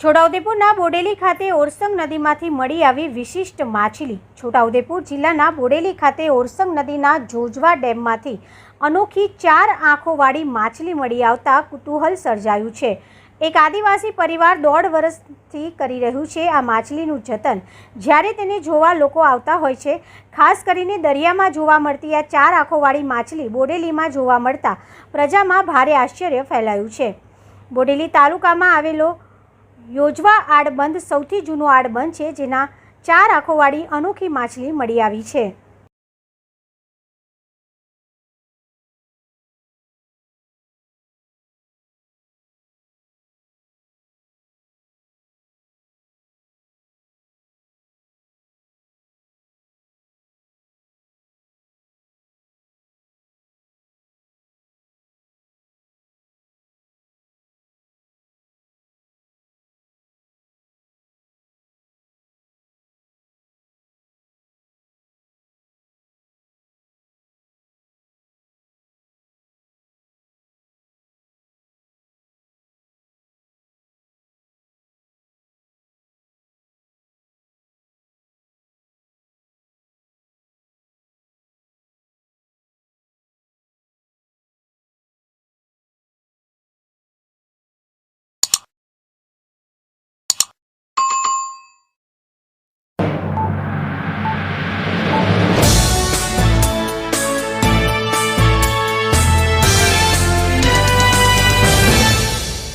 છોટાઉદેપુરના બોડેલી ખાતે ઓરસંગ નદીમાંથી મળી આવી વિશિષ્ટ માછલી। છોટાઉદેપુર જિલ્લાના બોડેલી ખાતે ઓરસંગ નદીના જોજવા ડેમમાંથી અનોખી 4 આંખોવાળી માછલી મળી આવતા કુતૂહલ સર્જાયું છે। એક આદિવાસી પરિવાર 1.5 વર્ષથી કરી રહ્યું છે આ માછલીનું જતન। જ્યારે તેને જોવા લોકો આવતા હોય છે। ખાસ કરીને દરિયામાં જોવા મળતી આ 4 આંખોવાળી માછલી બોડેલીમાં જોવા મળતા પ્રજામાં ભારે આશ્ચર્ય ફેલાયું છે। બોડેલી તાલુકામાં આવેલો યોજવા આડબંધ સૌથી જૂનો આડબંધ છે, જેના 4 આંખોવાળી અનોખી માછલી મળી આવી છે।